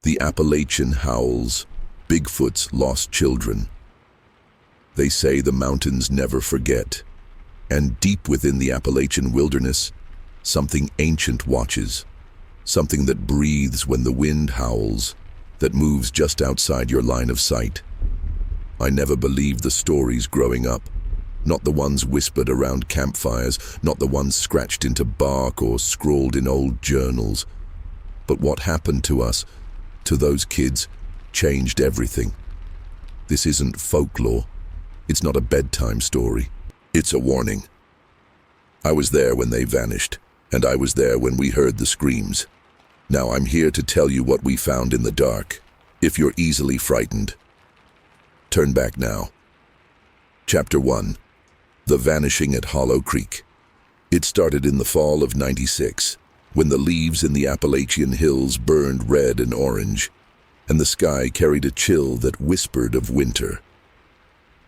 The Appalachian howls, Bigfoot's lost children. They say the mountains never forget, and deep within the Appalachian wilderness, something ancient watches, something that breathes when the wind howls, that moves just outside your line of sight. I never believed the stories growing up, not the ones whispered around campfires, not the ones scratched into bark or scrawled in old journals. But what happened to us, to those kids, changed everything. This isn't folklore. It's not a bedtime story. It's a warning. I was there when they vanished, and I was there when we heard the screams. Now I'm here to tell you what we found in the dark. If you're easily frightened, turn back now. Chapter 1. The Vanishing at Hollow Creek. It started in the fall of '96, when the leaves in the Appalachian hills burned red and orange, and the sky carried a chill that whispered of winter.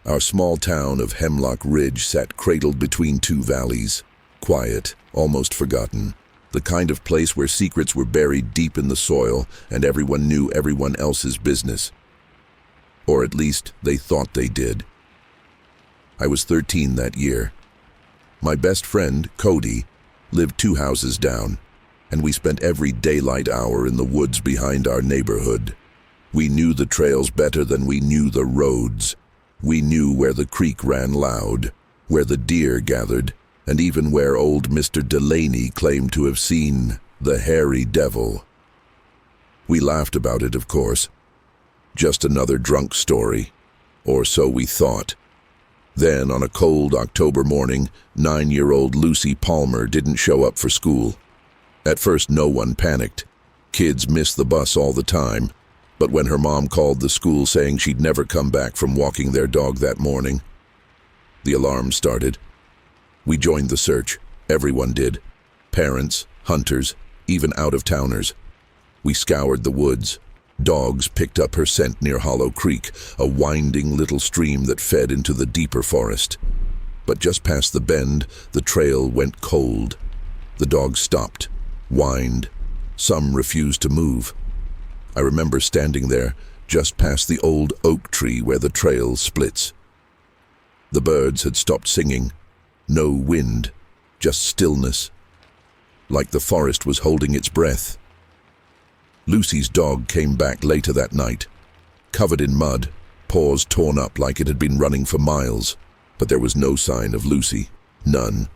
Our small town of Hemlock Ridge sat cradled between two valleys, quiet, almost forgotten, the kind of place where secrets were buried deep in the soil and everyone knew everyone else's business. Or at least they thought they did. I was 13 that year. My best friend, Cody, lived 2 houses down, and we spent every daylight hour in the woods behind our neighborhood. We knew the trails better than we knew the roads. We knew where the creek ran loud, where the deer gathered, and even where old Mr. Delaney claimed to have seen the hairy devil. We laughed about it, of course. Just another drunk story, or so we thought. Then, on a cold October morning, 9-year-old Lucy Palmer didn't show up for school. At first, no one panicked. Kids miss the bus all the time. But when her mom called the school saying she'd never come back from walking their dog that morning, the alarm started. We joined the search. Everyone did. Parents, hunters, even out-of-towners. We scoured the woods. Dogs picked up her scent near Hollow Creek, a winding little stream that fed into the deeper forest. But just past the bend, the trail went cold. The dogs stopped, whined. Some refused to move. I remember standing there, just past the old oak tree where the trail splits. The birds had stopped singing. No wind, just stillness. Like the forest was holding its breath. Lucy's dog came back later that night, covered in mud, paws torn up like it had been running for miles, but there was no sign of Lucy. None.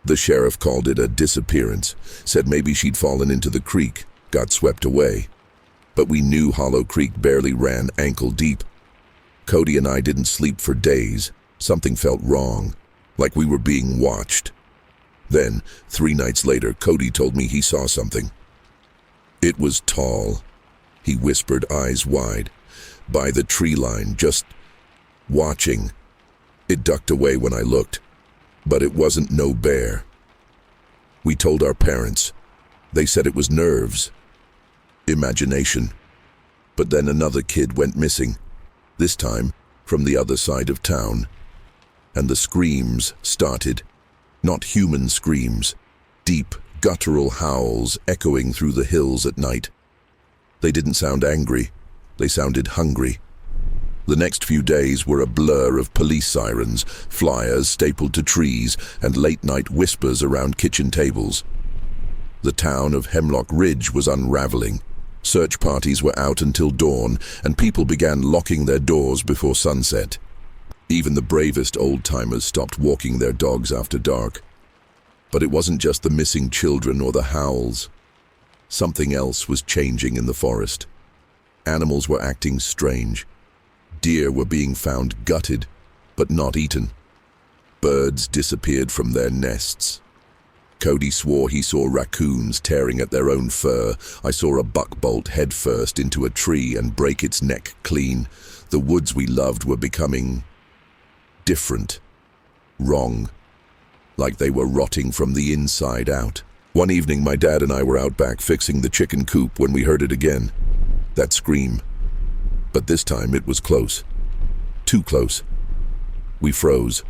The sheriff called it a disappearance, said maybe she'd fallen into the creek, got swept away. But we knew Hollow Creek barely ran ankle deep. Cody and I didn't sleep for days. Something felt wrong, like we were being watched. Then, 3 nights later, Cody told me he saw something. It was tall, he whispered, eyes wide, by the tree line, just watching. It ducked away when I looked, but it wasn't no bear. We told our parents. They said it was nerves. Imagination. But then another kid went missing, this time from the other side of town. And the screams started. Not human screams, deep, guttural howls echoing through the hills at night. They didn't sound angry, they sounded hungry. The next few days were a blur of police sirens, flyers stapled to trees, and late-night whispers around kitchen tables. The town of Hemlock Ridge was unraveling. Search parties were out until dawn, and people began locking their doors before sunset. Even the bravest old-timers stopped walking their dogs after dark. But it wasn't just the missing children or the howls. Something else was changing in the forest. Animals were acting strange. Deer were being found gutted, but not eaten. Birds disappeared from their nests. Cody swore he saw raccoons tearing at their own fur. I saw a buck bolt head first into a tree and break its neck clean. The woods we loved were becoming different, wrong, like they were rotting from the inside out. One evening, my dad and I were out back fixing the chicken coop when we heard it again. That scream. But this time it was close. Too close. We froze.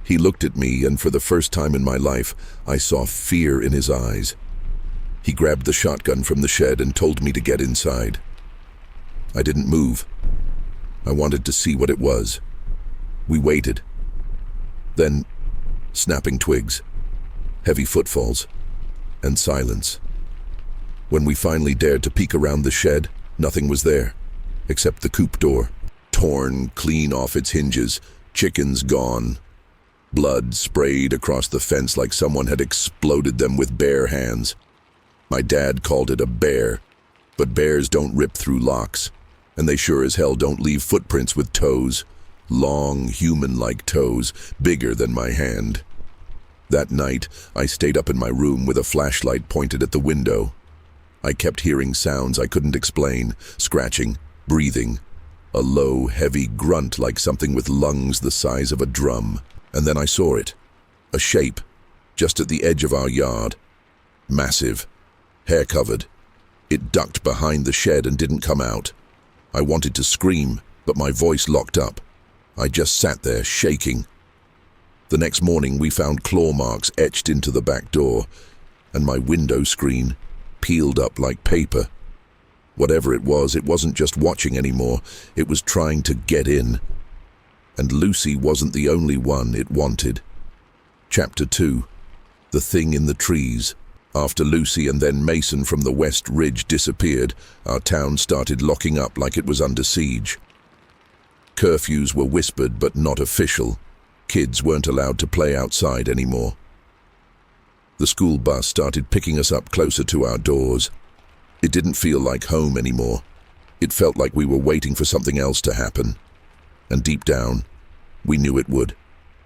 He looked at me, and for the first time in my life, I saw fear in his eyes. He grabbed the shotgun from the shed and told me to get inside. I didn't move. I wanted to see what it was. We waited. Then, snapping twigs, heavy footfalls, and silence. When we finally dared to peek around the shed, nothing was there, except the coop door, torn clean off its hinges, chickens gone. Blood sprayed across the fence like someone had exploded them with bare hands. My dad called it a bear, but bears don't rip through locks, and they sure as hell don't leave footprints with toes. Long, human-like toes, bigger than my hand. That night, I stayed up in my room with a flashlight pointed at the window. I kept hearing sounds I couldn't explain, scratching, breathing, a low, heavy grunt like something with lungs the size of a drum. And then I saw it, a shape, just at the edge of our yard. Massive, hair-covered. It ducked behind the shed and didn't come out. I wanted to scream, but my voice locked up. I just sat there, shaking. The next morning we found claw marks etched into the back door, and my window screen peeled up like paper. Whatever it wasn't just watching anymore, it was trying to get in. And Lucy wasn't the only one it wanted. Chapter 2. The Thing in the Trees. After Lucy and then Mason from the West Ridge disappeared, our town started locking up like it was under siege. Curfews were whispered but not official. Kids weren't allowed to play outside anymore. The school bus started picking us up closer to our doors. It didn't feel like home anymore. It felt like we were waiting for something else to happen. And deep down, we knew it would.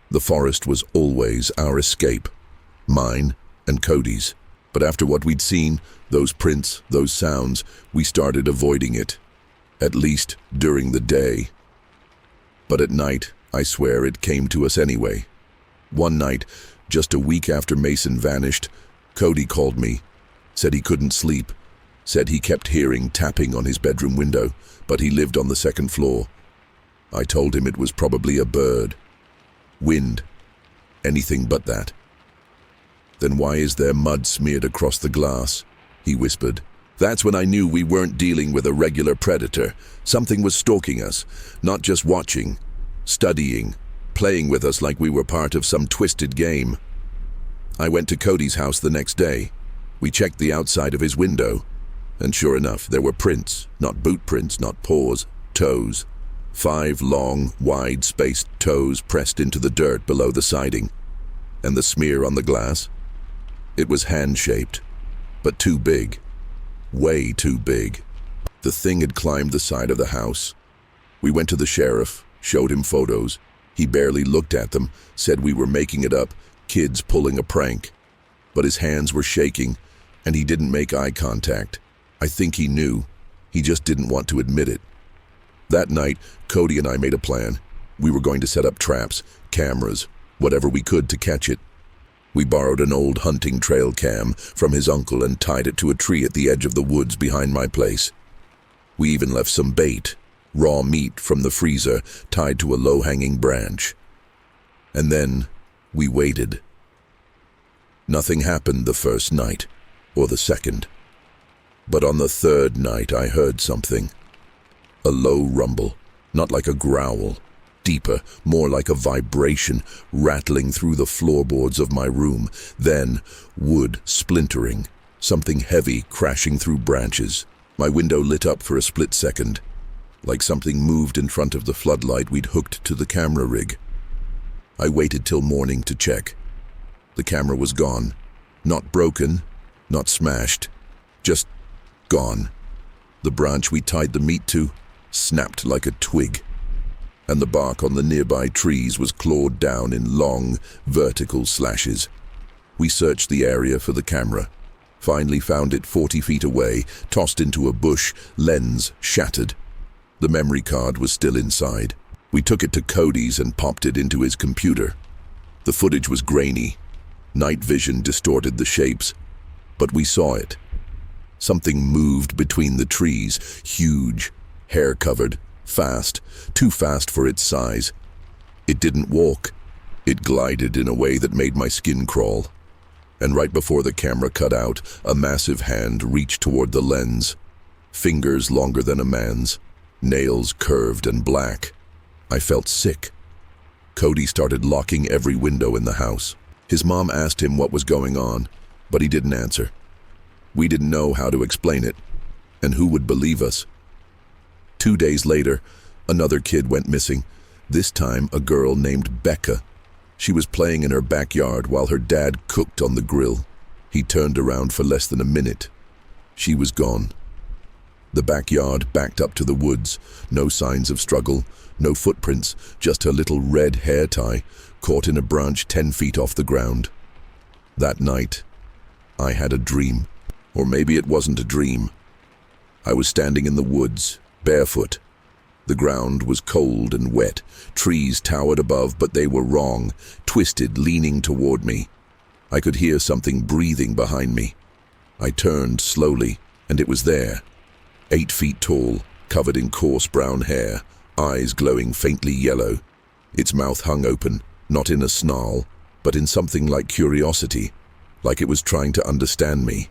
The forest was always our escape. Mine and Cody's. But after what we'd seen, those prints, those sounds, we started avoiding it. At least during the day. But at night, I swear it came to us anyway. One night, just a week after Mason vanished, Cody called me, said he couldn't sleep, said he kept hearing tapping on his bedroom window, but he lived on the second floor. I told him it was probably a bird. Wind. Anything but that. Then why is there mud smeared across the glass? He whispered. That's when I knew we weren't dealing with a regular predator. Something was stalking us, not just watching, studying, playing with us like we were part of some twisted game. I went to Cody's house the next day. We checked the outside of his window, and sure enough, there were prints, not boot prints, not paws, toes. 5 long, wide-spaced toes pressed into the dirt below the siding. And the smear on the glass? It was hand-shaped, but too big. Way too big. The thing had climbed the side of the house. We went to the sheriff, showed him photos. He barely looked at them, said we were making it up, kids pulling a prank. But his hands were shaking, and he didn't make eye contact. I think he knew. He just didn't want to admit it. That night, Cody and I made a plan. We were going to set up traps, cameras, whatever we could to catch it. We borrowed an old hunting trail cam from his uncle and tied it to a tree at the edge of the woods behind my place. We even left some bait, raw meat from the freezer, tied to a low-hanging branch. And then we waited. Nothing happened the first night, or the second. But on the third night I heard something. A low rumble, not like a growl. Deeper, more like a vibration, rattling through the floorboards of my room. Then, wood splintering, something heavy crashing through branches. My window lit up for a split second, like something moved in front of the floodlight we'd hooked to the camera rig. I waited till morning to check. The camera was gone. Not broken, not smashed, just gone. The branch we tied the meat to snapped like a twig, and the bark on the nearby trees was clawed down in long, vertical slashes. We searched the area for the camera, finally found it 40 feet away, tossed into a bush, lens shattered. The memory card was still inside. We took it to Cody's and popped it into his computer. The footage was grainy. Night vision distorted the shapes, but we saw it. Something moved between the trees, huge, hair-covered, fast, too fast for its size. It didn't walk. It glided in a way that made my skin crawl. And right before the camera cut out, a massive hand reached toward the lens. Fingers longer than a man's, nails curved and black. I felt sick. Cody started locking every window in the house. His mom asked him what was going on, but he didn't answer. We didn't know how to explain it, and who would believe us? 2 days later, another kid went missing, this time a girl named Becca. She was playing in her backyard while her dad cooked on the grill. He turned around for less than a minute. She was gone. The backyard backed up to the woods, no signs of struggle, no footprints, just her little red hair tie caught in a branch 10 feet off the ground. That night, I had a dream. Or maybe it wasn't a dream. I was standing in the woods, barefoot. The ground was cold and wet. Trees towered above, but they were wrong, twisted, leaning toward me. I could hear something breathing behind me. I turned slowly, and it was there. 8 feet tall, covered in coarse brown hair, eyes glowing faintly yellow. Its mouth hung open, not in a snarl, but in something like curiosity, like it was trying to understand me.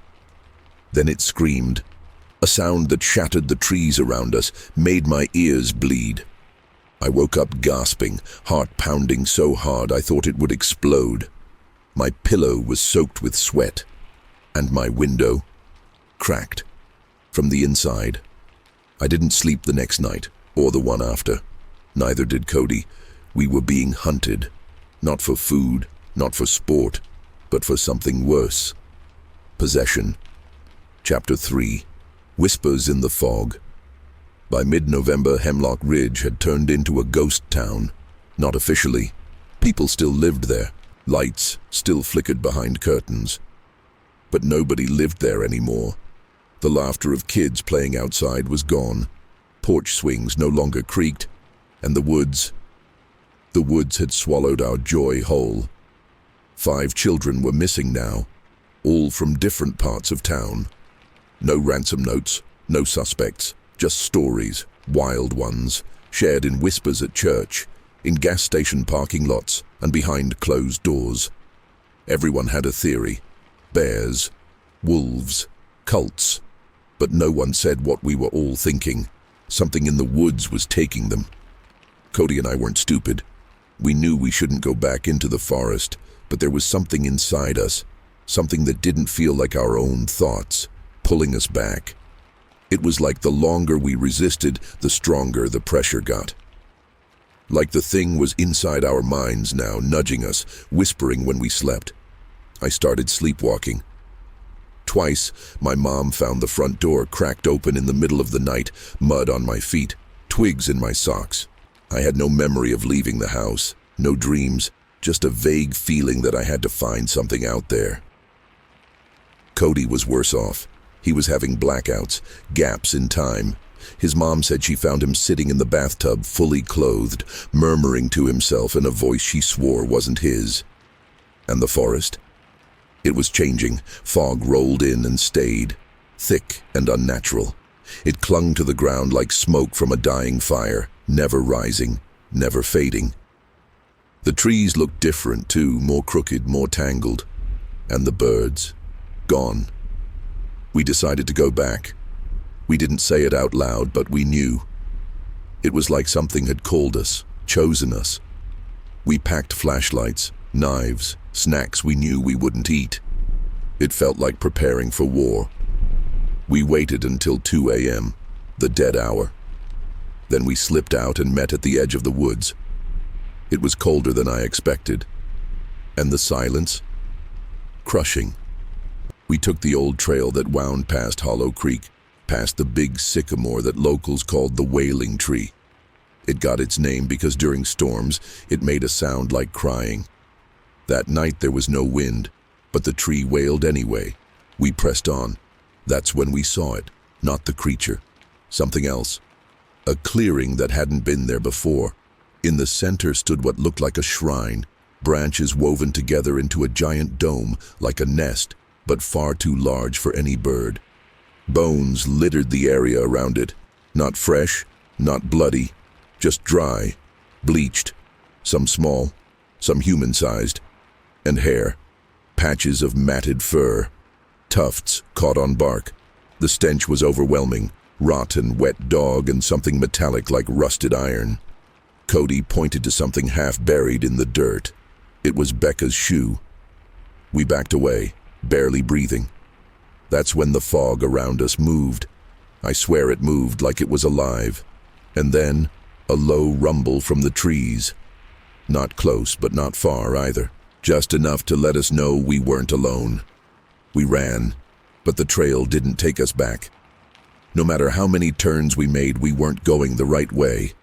Then it screamed. A sound that shattered the trees around us, made my ears bleed. I woke up gasping, heart pounding so hard I thought it would explode. My pillow was soaked with sweat, and my window cracked from the inside. I didn't sleep the next night, or the one after. Neither did Cody. We were being hunted, not for food, not for sport, but for something worse. Possession. Chapter 3. Whispers in the Fog. By mid-November, Hemlock Ridge had turned into a ghost town. Not officially. People still lived there. Lights still flickered behind curtains. But nobody lived there anymore. The laughter of kids playing outside was gone. Porch swings no longer creaked, and the woods had swallowed our joy whole. 5 children were missing now, all from different parts of town. No ransom notes, no suspects, just stories, wild ones, shared in whispers at church, in gas station parking lots, and behind closed doors. Everyone had a theory. Bears, wolves, cults. But no one said what we were all thinking. Something in the woods was taking them. Cody and I weren't stupid. We knew we shouldn't go back into the forest, but there was something inside us, something that didn't feel like our own thoughts, pulling us back. It was like the longer we resisted, the stronger the pressure got. Like the thing was inside our minds now, nudging us, whispering when we slept. I started sleepwalking. Twice, my mom found the front door cracked open in the middle of the night, mud on my feet, twigs in my socks. I had no memory of leaving the house, no dreams, just a vague feeling that I had to find something out there. Cody was worse off. He was having blackouts, gaps in time. His mom said she found him sitting in the bathtub, fully clothed, murmuring to himself in a voice she swore wasn't his. And the forest? It was changing. Fog rolled in and stayed, thick and unnatural. It clung to the ground like smoke from a dying fire, never rising, never fading. The trees looked different too, more crooked, more tangled. And the birds, gone. We decided to go back. We didn't say it out loud, but we knew. It was like something had called us, chosen us. We packed flashlights, knives, snacks we knew we wouldn't eat. It felt like preparing for war. We waited until 2 a.m., the dead hour. Then we slipped out and met at the edge of the woods. It was colder than I expected. And the silence? Crushing. We took the old trail that wound past Hollow Creek, past the big sycamore that locals called the Wailing Tree. It got its name because during storms, it made a sound like crying. That night there was no wind, but the tree wailed anyway. We pressed on. That's when we saw it, not the creature. Something else. A clearing that hadn't been there before. In the center stood what looked like a shrine, branches woven together into a giant dome, like a nest, but far too large for any bird. Bones littered the area around it, not fresh, not bloody, just dry, bleached, some small, some human-sized, and hair. patches of matted fur, tufts caught on bark. The stench was overwhelming, rotten, wet dog and something metallic like rusted iron. Cody pointed to something half buried in the dirt. It was Becca's shoe. We backed away, barely breathing. That's when the fog around us moved. I swear it moved like it was alive. And then, a low rumble from the trees. Not close, but not far either. Just enough to let us know we weren't alone. We ran, but the trail didn't take us back. No matter how many turns we made, we weren't going the right way.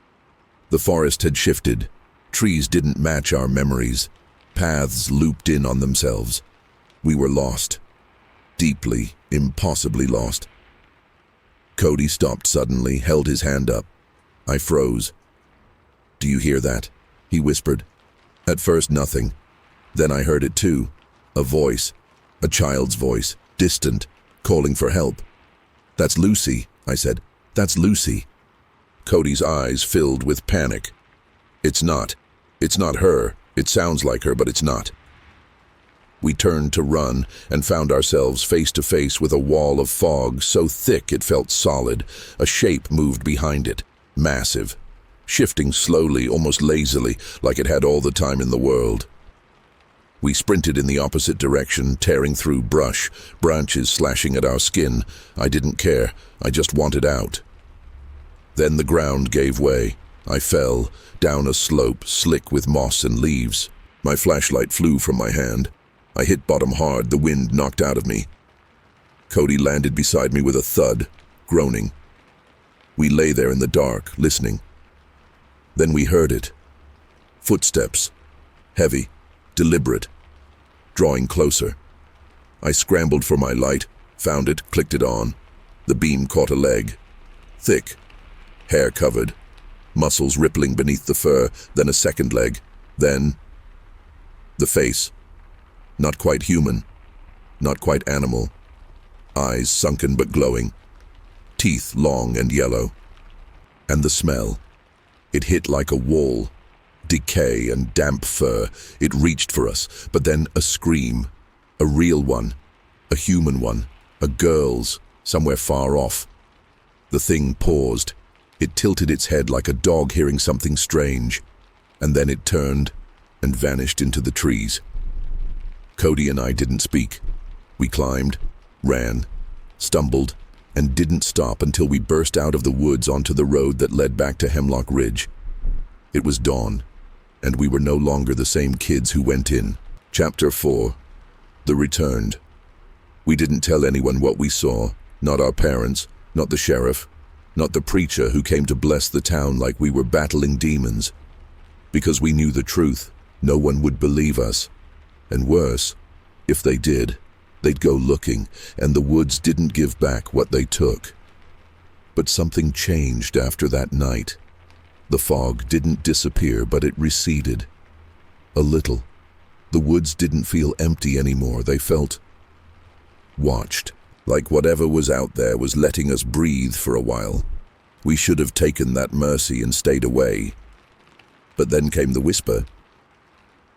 The forest had shifted. Trees didn't match our memories. Paths looped in on themselves. We were lost. Deeply, impossibly lost. Cody stopped suddenly, held his hand up. I froze. "Do you hear that?" he whispered. At first, nothing. Then I heard it too. A voice. A child's voice. Distant. Calling for help. "That's Lucy," I said. "That's Lucy." Cody's eyes filled with panic. It's not. It's not her. It sounds like her, but it's not." We turned to run and found ourselves face to face with a wall of fog so thick it felt solid. A shape moved behind it, massive, shifting slowly, almost lazily, like it had all the time in the world. We sprinted in the opposite direction, tearing through brush, branches slashing at our skin. I didn't care. I just wanted out. Then the ground gave way. I fell, down a slope, slick with moss and leaves. My flashlight flew from my hand. I hit bottom hard, the wind knocked out of me. Cody landed beside me with a thud, groaning. We lay there in the dark, listening. Then we heard it. Footsteps. Heavy, deliberate, drawing closer. I scrambled for my light, found it, clicked it on. The beam caught a leg. Thick, hair covered, muscles rippling beneath the fur, then a second leg, then the face. Not quite human, not quite animal. Eyes sunken but glowing. Teeth long and yellow. And the smell. It hit like a wall. Decay and damp fur. It reached for us, but then a scream. A real one. A human one. A girl's, somewhere far off. The thing paused. It tilted its head like a dog hearing something strange. And then it turned and vanished into the trees. Cody and I didn't speak. We climbed, ran, stumbled, and didn't stop until we burst out of the woods onto the road that led back to Hemlock Ridge. It was dawn, and we were no longer the same kids who went in. Chapter 4. The Returned. We didn't tell anyone what we saw, not our parents, not the sheriff, not the preacher who came to bless the town like we were battling demons. Because we knew the truth, no one would believe us. And worse, if they did, they'd go looking, and the woods didn't give back what they took. But something changed after that night. The fog didn't disappear, but it receded. A little. The woods didn't feel empty anymore. They felt watched, like whatever was out there was letting us breathe for a while. We should have taken that mercy and stayed away. But then came the whisper.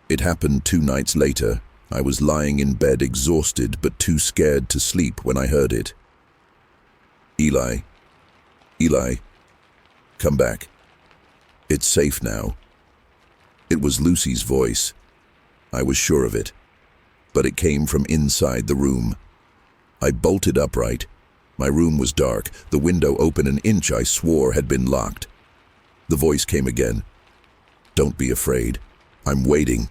It happened 2 nights later. I was lying in bed exhausted but too scared to sleep when I heard it. "Eli, Eli, come back. It's safe now." It was Lucy's voice. I was sure of it. But it came from inside the room. I bolted upright. My room was dark, the window open an inch I swore had been locked. The voice came again. "Don't be afraid. I'm waiting."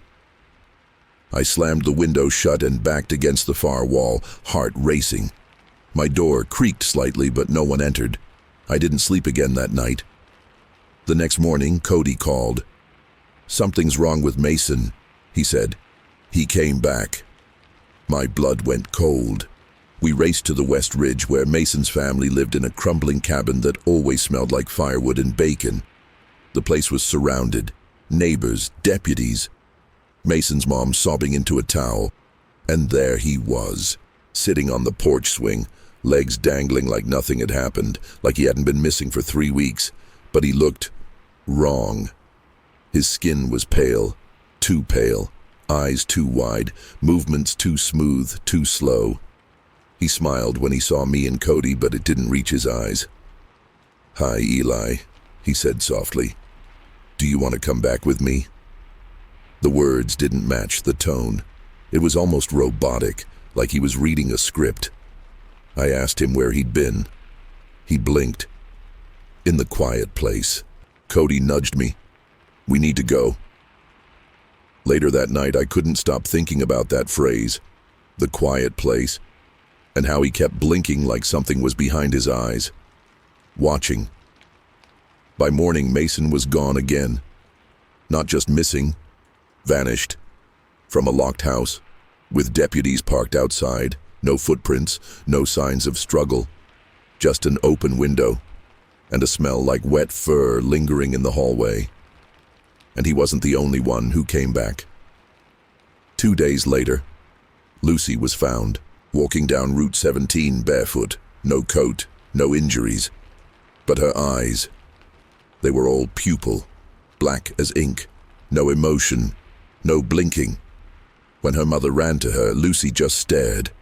I slammed the window shut and backed against the far wall, heart racing. My door creaked slightly, but no one entered. I didn't sleep again that night. The next morning, Cody called. "Something's wrong with Mason," he said. He came back. My blood went cold. We raced to the West Ridge, where Mason's family lived in a crumbling cabin that always smelled like firewood and bacon. The place was surrounded. Neighbors, deputies. Mason's mom sobbing into a towel. And there he was, sitting on the porch swing, legs dangling like nothing had happened, like he hadn't been missing for 3 weeks. But he looked wrong. His skin was pale, too pale, Eyes too wide, movements too smooth, too slow. He smiled when he saw me and Cody, but it didn't reach his eyes. "Hi, Eli," he said softly. "Do you want to come back with me?" The words didn't match the tone. It was almost robotic, like he was reading a script. I asked him where he'd been. He blinked. "In the quiet place." Cody nudged me. "We need to go." Later that night, I couldn't stop thinking about that phrase, the quiet place, and how he kept blinking like something was behind his eyes, watching. By morning, Mason was gone again. Not just missing, vanished. From a locked house, with deputies parked outside, no footprints, no signs of struggle, just an open window, and a smell like wet fur lingering in the hallway. And he wasn't the only one who came back. 2 days later, Lucy was found, walking down Route 17 barefoot, no coat, no injuries. But her eyes, they were all pupil, black as ink, no emotion, no blinking. When her mother ran to her, Lucy just stared.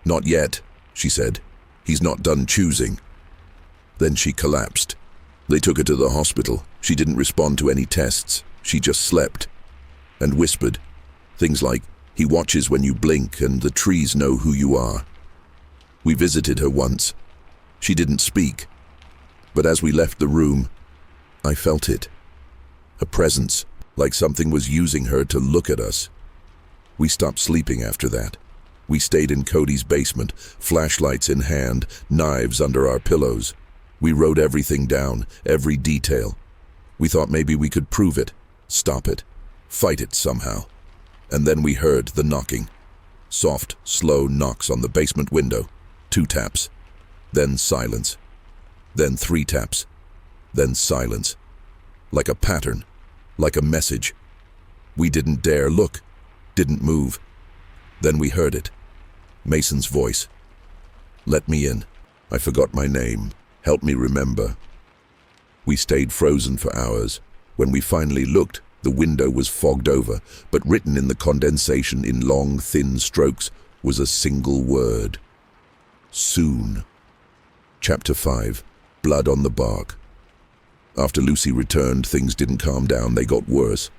"Not yet," she said. "He's not done choosing." Then she collapsed. They took her to the hospital. She didn't respond to any tests. She just slept and whispered things like, "He watches when you blink and the trees know who you are." We visited her once. She didn't speak. But as we left the room, I felt it. A presence, like something was using her to look at us. We stopped sleeping after that. We stayed in Cody's basement, flashlights in hand, knives under our pillows. We wrote everything down, every detail. We thought maybe we could prove it, stop it, fight it somehow. And then we heard the knocking. Soft, slow knocks on the basement window. 2 taps. Then silence. Then 3 taps. Then silence. Like a pattern. Like a message. We didn't dare look. Didn't move. Then we heard it. Mason's voice. "Let me in. I forgot my name. Help me remember." We stayed frozen for hours. When we finally looked, the window was fogged over, but written in the condensation in long, thin strokes was a single word. Soon. Chapter 5. Blood on the Bark. After Lucy returned, things didn't calm down, they got worse.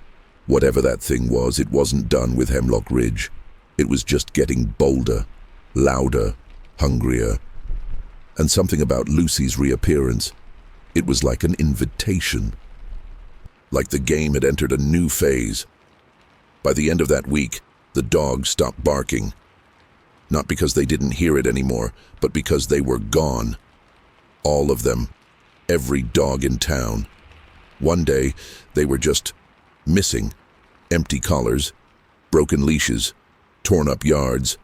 Whatever that thing was, it wasn't done with Hemlock Ridge. It was just getting bolder, louder, hungrier. And something about Lucy's reappearance. It was like an invitation. Like the game had entered a new phase. By the end of that week, the dogs stopped barking. Not because they didn't hear it anymore, but because they were gone. All of them. Every dog in town. One day, they were just missing. Empty collars, broken leashes, torn up yards.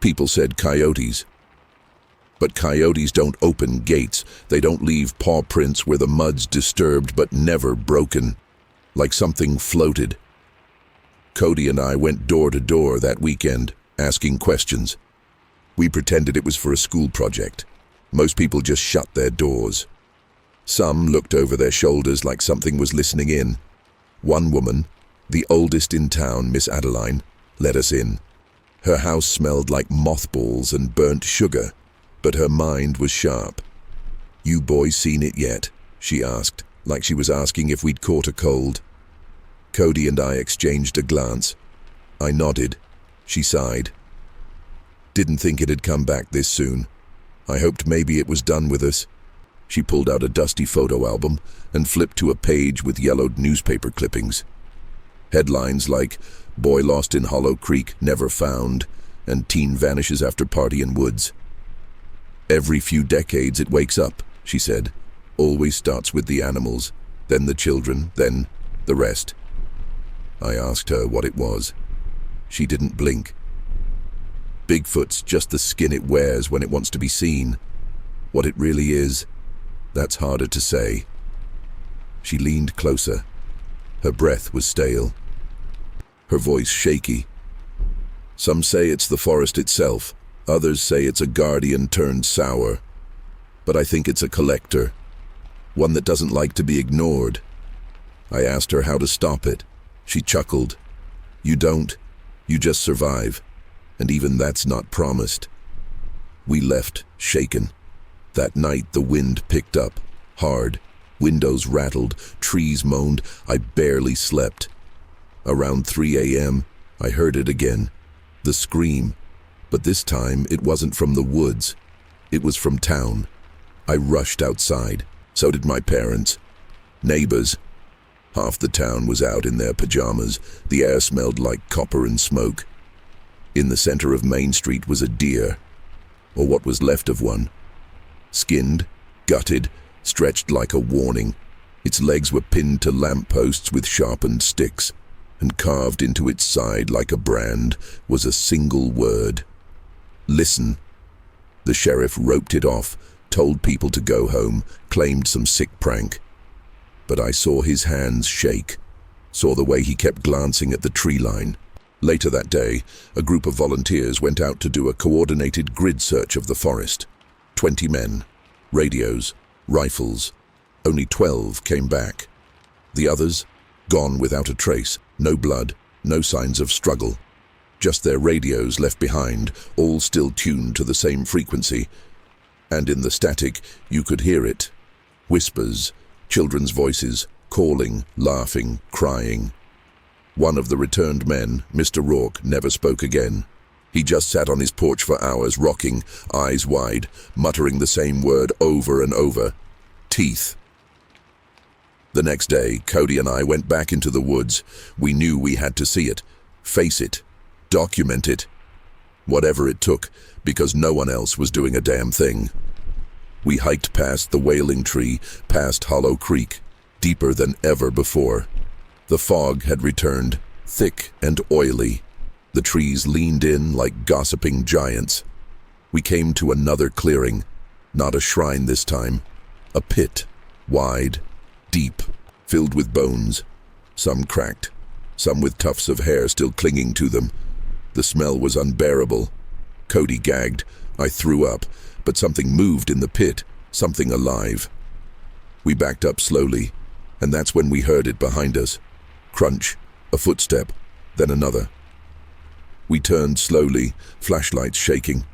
People said coyotes. But coyotes don't open gates. They don't leave paw prints where the mud's disturbed but never broken. Like something floated. Cody and I went door to door that weekend, asking questions. We pretended it was for a school project. Most people just shut their doors. Some looked over their shoulders like something was listening in. One woman, the oldest in town, Miss Adeline, let us in. Her house smelled like mothballs and burnt sugar, but her mind was sharp. "You boys seen it yet?" she asked, like she was asking if we'd caught a cold. Cody and I exchanged a glance. I nodded. She sighed. "Didn't think it had come back this soon. I hoped maybe it was done with us." She pulled out a dusty photo album and flipped to a page with yellowed newspaper clippings. Headlines like, "Boy lost in Hollow Creek, never found," and "Teen vanishes after party in woods." "Every few decades it wakes up," she said. "Always starts with the animals, then the children, then the rest." I asked her what it was. She didn't blink. Bigfoot's just the skin it wears when it wants to be seen. What it really is, that's harder to say. She leaned closer. Her breath was stale. Her voice shaky. "Some say it's the forest itself. Others say it's a guardian turned sour. But I think it's a collector. One that doesn't like to be ignored." I asked her how to stop it. She chuckled. You don't. You just survive. And even that's not promised. We left, shaken. That night the wind picked up, hard. Windows rattled, trees moaned. I barely slept. Around 3 a.m., I heard it again. The scream. But this time it wasn't from the woods. It was from town. I rushed outside. So did my parents. Neighbors. Half the town was out in their pajamas. The air smelled like copper and smoke. In the center of Main Street was a deer, or what was left of one. Skinned, gutted, stretched like a warning. Its legs were pinned to lampposts with sharpened sticks, and carved into its side like a brand was a single word. Listen. The sheriff roped it off, told people to go home, claimed some sick prank. But I saw his hands shake, saw the way he kept glancing at the tree line. Later that day, a group of volunteers went out to do a coordinated grid search of the forest. 20 men, radios, rifles. Only 12 came back. The others, gone without a trace, no blood, no signs of struggle. Just their radios left behind, all still tuned to the same frequency. And in the static, you could hear it. Whispers, children's voices, calling, laughing, crying. One of the returned men, Mr. Rourke, never spoke again. He just sat on his porch for hours, rocking, eyes wide, muttering the same word over and over. Teeth. The next day, Cody and I went back into the woods. We knew we had to see it, face it, document it. Whatever it took, because no one else was doing a damn thing. We hiked past the Wailing Tree, past Hollow Creek, deeper than ever before. The fog had returned, thick and oily. The trees leaned in like gossiping giants. We came to another clearing, not a shrine this time. A pit, wide, deep, filled with bones. Some cracked, some with tufts of hair still clinging to them. The smell was unbearable. Cody gagged. I threw up, but something moved in the pit, something alive. We backed up slowly, and that's when we heard it behind us. Crunch, a footstep, then another. We turned slowly, flashlights shaking.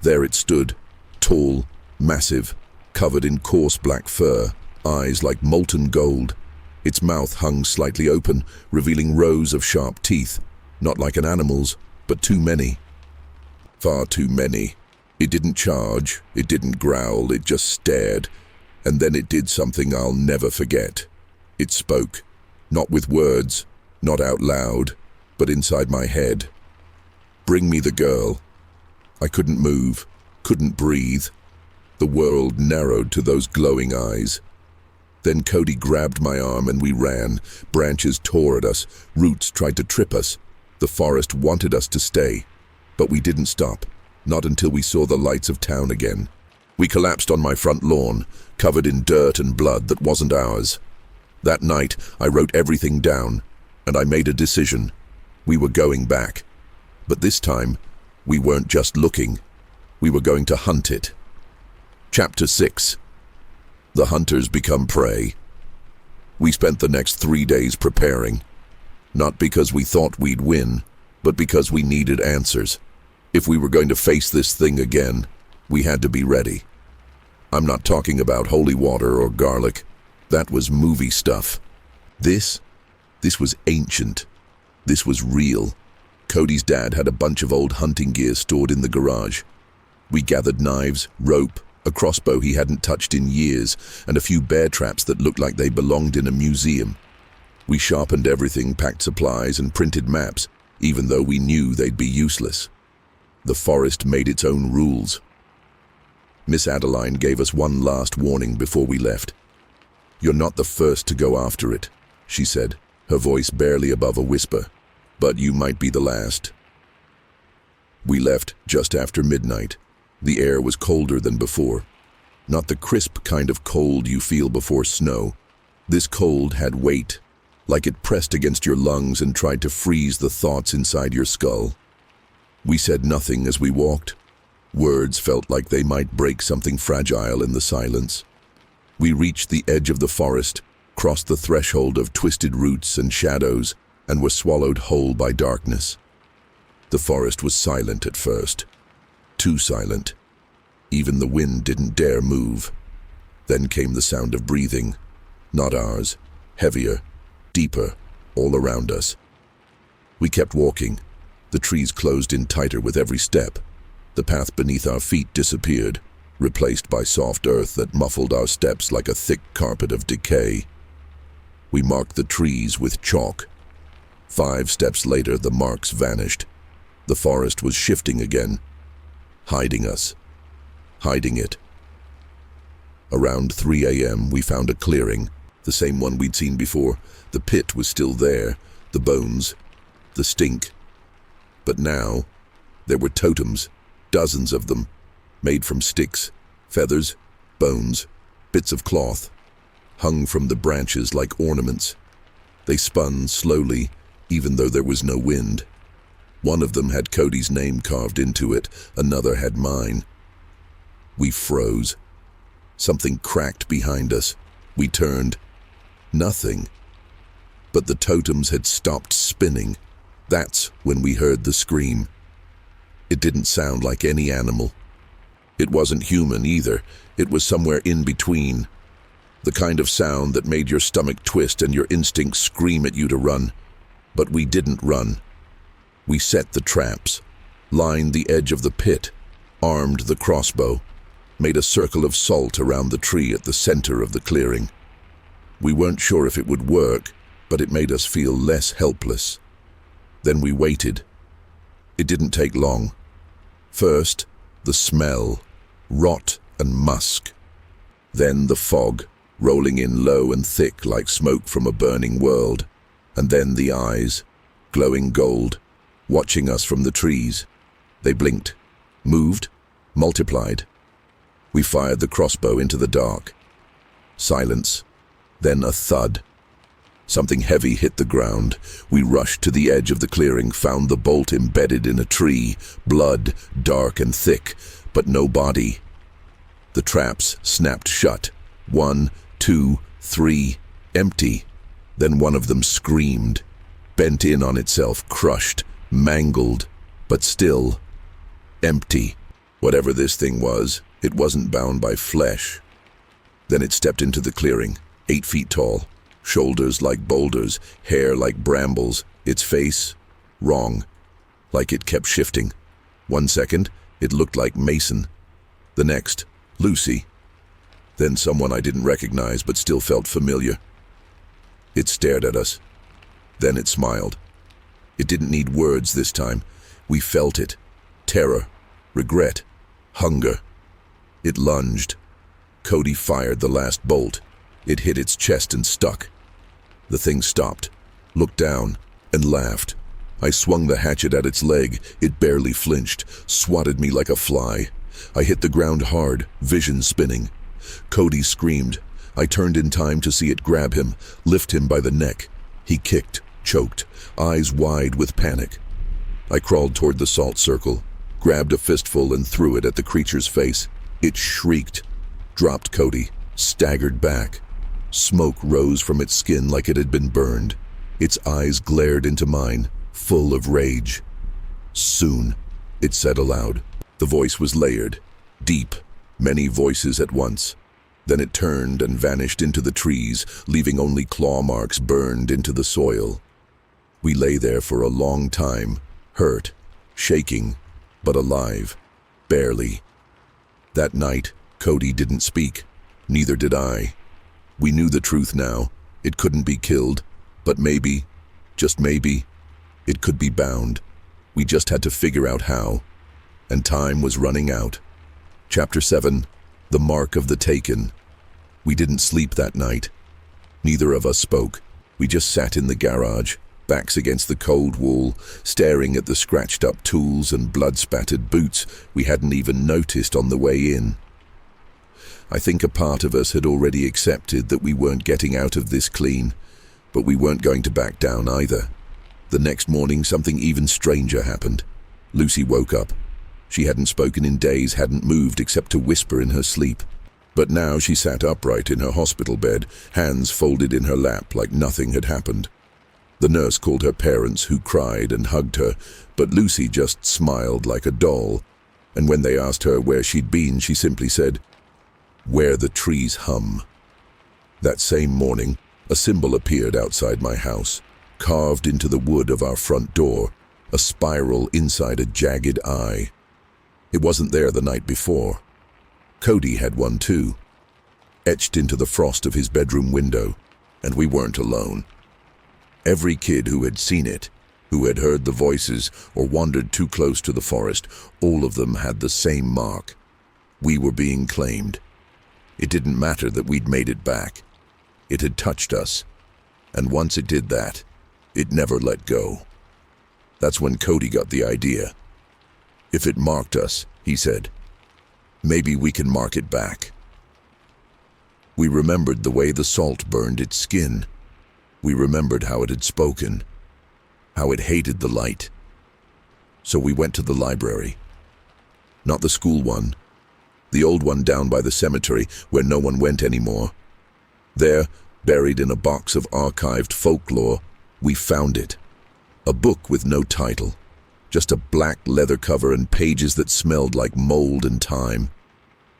There it stood, tall, massive, covered in coarse black fur, eyes like molten gold. Its mouth hung slightly open, revealing rows of sharp teeth, not like an animal's, but too many. Far too many. It didn't charge, it didn't growl, it just stared. And then it did something I'll never forget. It spoke. Not with words, not out loud, but inside my head. Bring me the girl. I couldn't move, couldn't breathe. The world narrowed to those glowing eyes. Then Cody grabbed my arm and we ran. Branches tore at us, roots tried to trip us. The forest wanted us to stay, but we didn't stop, not until we saw the lights of town again. We collapsed on my front lawn, covered in dirt and blood that wasn't ours. That night, I wrote everything down, and I made a decision. We were going back. But this time, we weren't just looking. We were going to hunt it. Chapter 6. The hunters become prey. We spent the next 3 days preparing. Not because we thought we'd win, but because we needed answers. If we were going to face this thing again, we had to be ready. I'm not talking about holy water or garlic. That was movie stuff. This was ancient. This was real. Cody's dad had a bunch of old hunting gear stored in the garage. We gathered knives, rope, a crossbow he hadn't touched in years, and a few bear traps that looked like they belonged in a museum. We sharpened everything, packed supplies, and printed maps, even though we knew they'd be useless. The forest made its own rules. Miss Adeline gave us one last warning before we left. "You're not the first to go after it," she said, her voice barely above a whisper. "But you might be the last." We left just after midnight. The air was colder than before. Not the crisp kind of cold you feel before snow. This cold had weight, like it pressed against your lungs and tried to freeze the thoughts inside your skull. We said nothing as we walked. Words felt like they might break something fragile in the silence. We reached the edge of the forest, crossed the threshold of twisted roots and shadows, and were swallowed whole by darkness. The forest was silent at first. Too silent. Even the wind didn't dare move. Then came the sound of breathing. Not ours. Heavier, deeper, all around us. We kept walking. The trees closed in tighter with every step. The path beneath our feet disappeared, replaced by soft earth that muffled our steps like a thick carpet of decay. We marked the trees with chalk. 5 steps later, the marks vanished. The forest was shifting again, hiding us, hiding it. Around 3 a.m., we found a clearing, the same one we'd seen before. The pit was still there, the bones, the stink. But now, there were totems, dozens of them, made from sticks, feathers, bones, bits of cloth, hung from the branches like ornaments. They spun slowly, even though there was no wind. One of them had Cody's name carved into it, another had mine. We froze. Something cracked behind us. We turned. Nothing. But the totems had stopped spinning. That's when we heard the scream. It didn't sound like any animal. It wasn't human either. It was somewhere in between. The kind of sound that made your stomach twist and your instincts scream at you to run. But we didn't run. We set the traps, lined the edge of the pit, armed the crossbow, made a circle of salt around the tree at the center of the clearing. We weren't sure if it would work, but it made us feel less helpless. Then we waited. It didn't take long. First, the smell, rot and musk. Then the fog, rolling in low and thick like smoke from a burning world. And then the eyes, glowing gold, watching us from the trees. They blinked, moved, multiplied. We fired the crossbow into the dark. Silence, then a thud. Something heavy hit the ground. We rushed to the edge of the clearing, found the bolt embedded in a tree, blood, dark and thick, but no body. The traps snapped shut. 1, 2, 3, empty. Then one of them screamed, bent in on itself, crushed, mangled, but still empty. Whatever this thing was, it wasn't bound by flesh. Then it stepped into the clearing, 8 feet tall, shoulders like boulders, hair like brambles, its face wrong, like it kept shifting. 1 second, it looked like Mason. The next, Lucy. Then someone I didn't recognize but still felt familiar. It stared at us. Then it smiled. It didn't need words this time. We felt it. Terror, regret, hunger. It lunged. Cody fired the last bolt. It hit its chest and stuck. The thing stopped, looked down, and laughed. I swung the hatchet at its leg. It barely flinched, swatted me like a fly. I hit the ground hard, vision spinning. Cody screamed. I turned in time to see it grab him, lift him by the neck. He kicked, choked, eyes wide with panic. I crawled toward the salt circle, grabbed a fistful and threw it at the creature's face. It shrieked, dropped Cody, staggered back. Smoke rose from its skin like it had been burned. Its eyes glared into mine, full of rage. Soon, it said aloud. The voice was layered, deep, many voices at once. Then it turned and vanished into the trees, leaving only claw marks burned into the soil. We lay there for a long time, hurt, shaking, but alive, barely. That night, Cody didn't speak. Neither did I. We knew the truth now. It couldn't be killed, but maybe, just maybe, it could be bound. We just had to figure out how. And time was running out. Chapter 7, The Mark of the Taken. We didn't sleep that night. Neither of us spoke. We just sat in the garage, backs against the cold wall, staring at the scratched-up tools and blood-spattered boots we hadn't even noticed on the way in. I think a part of us had already accepted that we weren't getting out of this clean, but we weren't going to back down either. The next morning, something even stranger happened. Lucy woke up. She hadn't spoken in days, hadn't moved except to whisper in her sleep. But now she sat upright in her hospital bed, hands folded in her lap like nothing had happened. The nurse called her parents, who cried and hugged her, but Lucy just smiled like a doll, and when they asked her where she'd been, she simply said, "Where the trees hum." That same morning, a symbol appeared outside my house, carved into the wood of our front door, a spiral inside a jagged eye. It wasn't there the night before. Cody had one too, etched into the frost of his bedroom window, and we weren't alone. Every kid who had seen it, who had heard the voices or wandered too close to the forest, all of them had the same mark. We were being claimed. It didn't matter that we'd made it back. It had touched us, and once it did that, it never let go. That's when Cody got the idea. "If it marked us," he said, "maybe we can mark it back." We remembered the way the salt burned its skin. We remembered how it had spoken, how it hated the light. So we went to the library. Not the school one, the old one down by the cemetery where no one went anymore. There, buried in a box of archived folklore, we found it. A book with no title, just a black leather cover and pages that smelled like mold and time.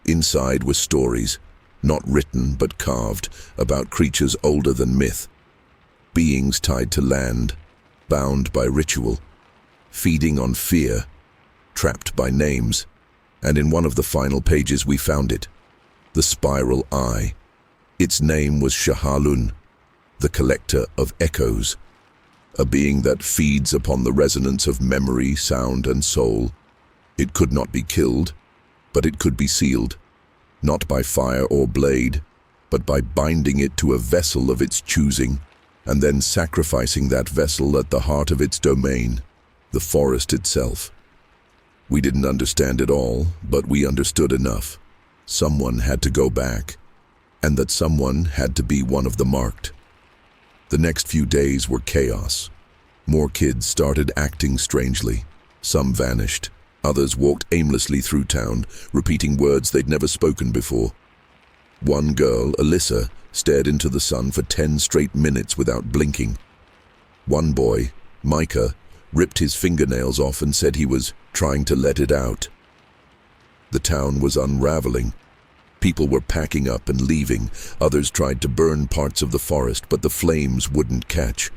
Inside were stories, not written but carved, about creatures older than myth. Beings tied to land, bound by ritual, feeding on fear, trapped by names. And in one of the final pages we found it, the spiral eye. Its name was Shahalun, the collector of echoes, a being that feeds upon the resonance of memory, sound, and soul. It could not be killed, but it could be sealed, not by fire or blade, but by binding it to a vessel of its choosing, and then sacrificing that vessel at the heart of its domain, the forest itself. We didn't understand it all, but we understood enough. Someone had to go back, and that someone had to be one of the marked. The next few days were chaos. More kids started acting strangely. Some vanished. Others walked aimlessly through town, repeating words they'd never spoken before. One girl, Alyssa, stared into the sun for 10 straight minutes without blinking. One boy, Micah, ripped his fingernails off and said he was trying to let it out. The town was unraveling. People were packing up and leaving. Others tried to burn parts of the forest, but the flames wouldn't catch.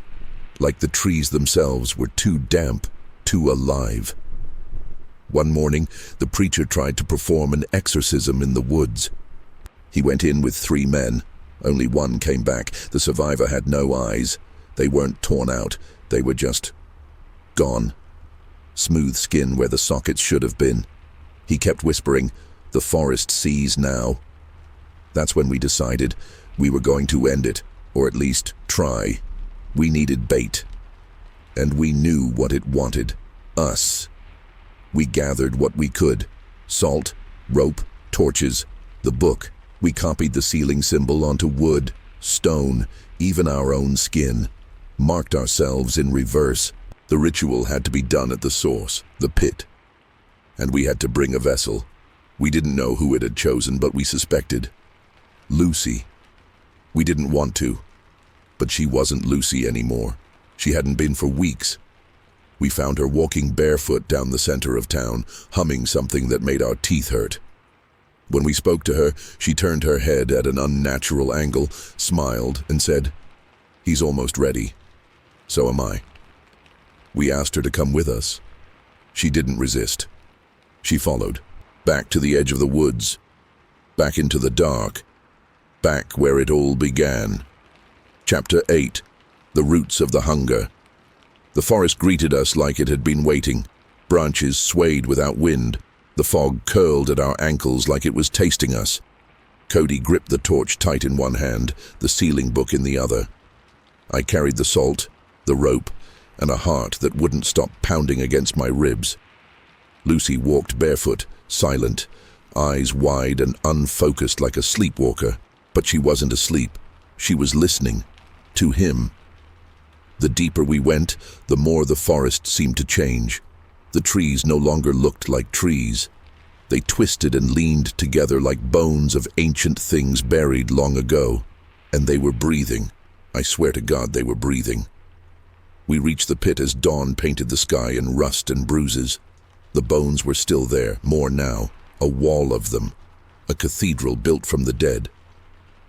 Like the trees themselves were too damp, too alive. One morning, the preacher tried to perform an exorcism in the woods. He went in with 3 men. Only one came back. The survivor had no eyes. They weren't torn out. They were just gone. Smooth skin where the sockets should have been. He kept whispering, "The forest sees now." That's when we decided we were going to end it, or at least try. We needed bait. And we knew what it wanted. Us. We gathered what we could. Salt, rope, torches, the book. We copied the sealing symbol onto wood, stone, even our own skin. Marked ourselves in reverse. The ritual had to be done at the source, the pit. And we had to bring a vessel. We didn't know who it had chosen, but we suspected. Lucy. We didn't want to. But she wasn't Lucy anymore. She hadn't been for weeks. We found her walking barefoot down the center of town, humming something that made our teeth hurt. When we spoke to her, she turned her head at an unnatural angle, smiled, and said, "He's almost ready. So am I." We asked her to come with us. She didn't resist. She followed, back to the edge of the woods, back into the dark, back where it all began. Chapter 8. The Roots of the Hunger. The forest greeted us like it had been waiting. Branches swayed without wind. The fog curled at our ankles like it was tasting us. Cody gripped the torch tight in one hand, the sealing book in the other. I carried the salt, the rope, and a heart that wouldn't stop pounding against my ribs. Lucy walked barefoot, silent, eyes wide and unfocused like a sleepwalker. But she wasn't asleep. She was listening. To him. The deeper we went, the more the forest seemed to change. The trees no longer looked like trees. They twisted and leaned together like bones of ancient things buried long ago. And they were breathing. I swear to God they were breathing. We reached the pit as dawn painted the sky in rust and bruises. The bones were still there, more now, a wall of them, a cathedral built from the dead.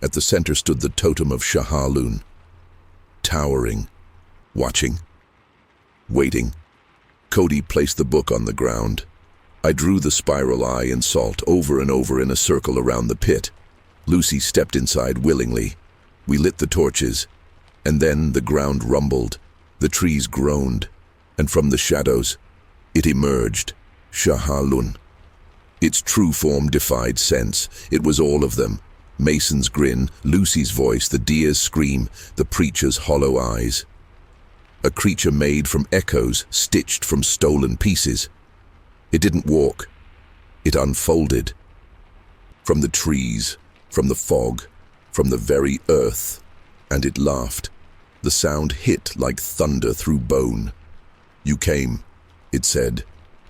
At the center stood the totem of Shahalun, towering, watching, waiting. Cody placed the book on the ground. I drew the spiral eye in salt over and over in a circle around the pit. Lucy stepped inside willingly. We lit the torches, and then the ground rumbled, the trees groaned, and from the shadows, it emerged, Shahalun. Its true form defied sense. It was all of them. Mason's grin, Lucy's voice, the deer's scream, the preacher's hollow eyes. A creature made from echoes, stitched from stolen pieces. It didn't walk. It unfolded. From the trees, from the fog, from the very earth. And it laughed. The sound hit like thunder through bone. "You came," it said,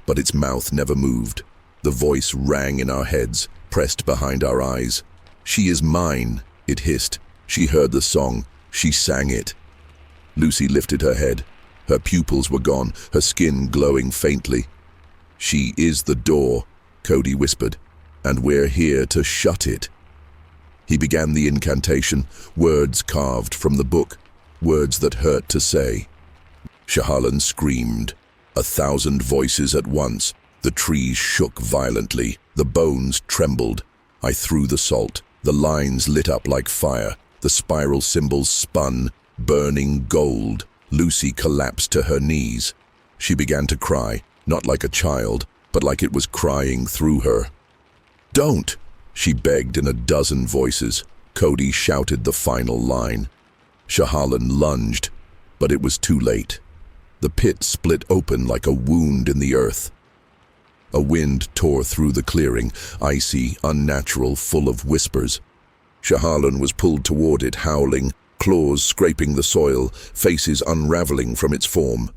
but its mouth never moved. The voice rang in our heads, pressed behind our eyes. "She is mine," it hissed. She heard the song. She sang it. Lucy lifted her head. Her pupils were gone, her skin glowing faintly. "She is the door," Cody whispered, "and we're here to shut it." He began the incantation, words carved from the book, words that hurt to say. Shahalun screamed, 1,000 voices at once. The trees shook violently, the bones trembled. I threw the salt. The lines lit up like fire. The spiral symbols spun, burning gold. Lucy collapsed to her knees. She began to cry, not like a child, but like it was crying through her. "Don't!" she begged in a dozen voices. Cody shouted the final line. Shahalun lunged, but it was too late. The pit split open like a wound in the earth. A wind tore through the clearing, icy, unnatural, full of whispers. Shahalun was pulled toward it, howling, claws scraping the soil, faces unraveling from its form.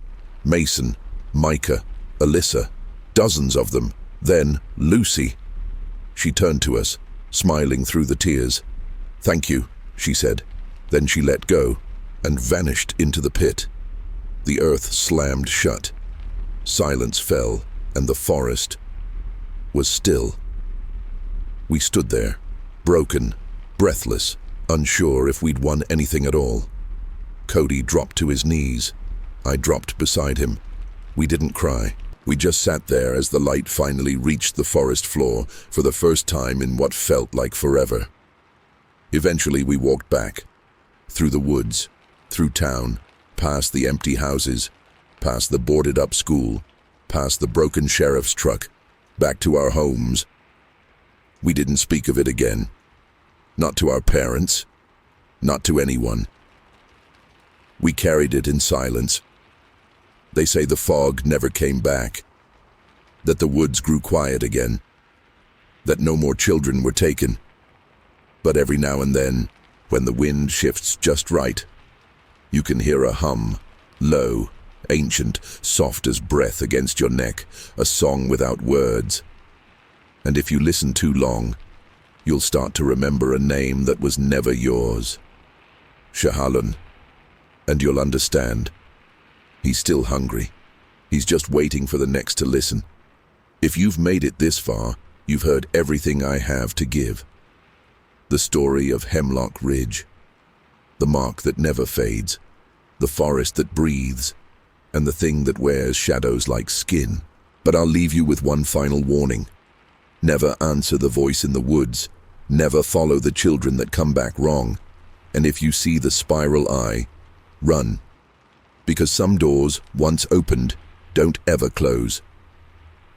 Mason, Micah, Alyssa, dozens of them. Then Lucy. She turned to us, smiling through the tears. "Thank you," she said. Then she let go and vanished into the pit. The earth slammed shut. Silence fell, and the forest was still. We stood there, broken, breathless, unsure if we'd won anything at all. Cody dropped to his knees. I dropped beside him. We didn't cry. We just sat there as the light finally reached the forest floor for the first time in what felt like forever. Eventually we walked back, through the woods, through town, past the empty houses, past the boarded-up school, past the broken sheriff's truck, back to our homes. We didn't speak of it again. Not to our parents. Not to anyone. We carried it in silence. They say the fog never came back. That the woods grew quiet again. That no more children were taken. But every now and then, when the wind shifts just right, you can hear a hum, low, ancient, soft as breath against your neck, a song without words. And if you listen too long, you'll start to remember a name that was never yours. Shahalun. And you'll understand. He's still hungry. He's just waiting for the next to listen. If you've made it this far, you've heard everything I have to give. The story of Hemlock Ridge. The mark that never fades. The forest that breathes. And the thing that wears shadows like skin. But I'll leave you with one final warning. Never answer the voice in the woods. Never follow the children that come back wrong. And if you see the spiral eye, run. Because some doors, once opened, don't ever close.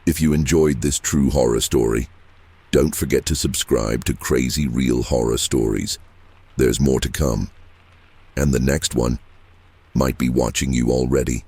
If you enjoyed this true horror story, don't forget to subscribe to Crazy Real Horror Stories. There's more to come. And the next one might be watching you already.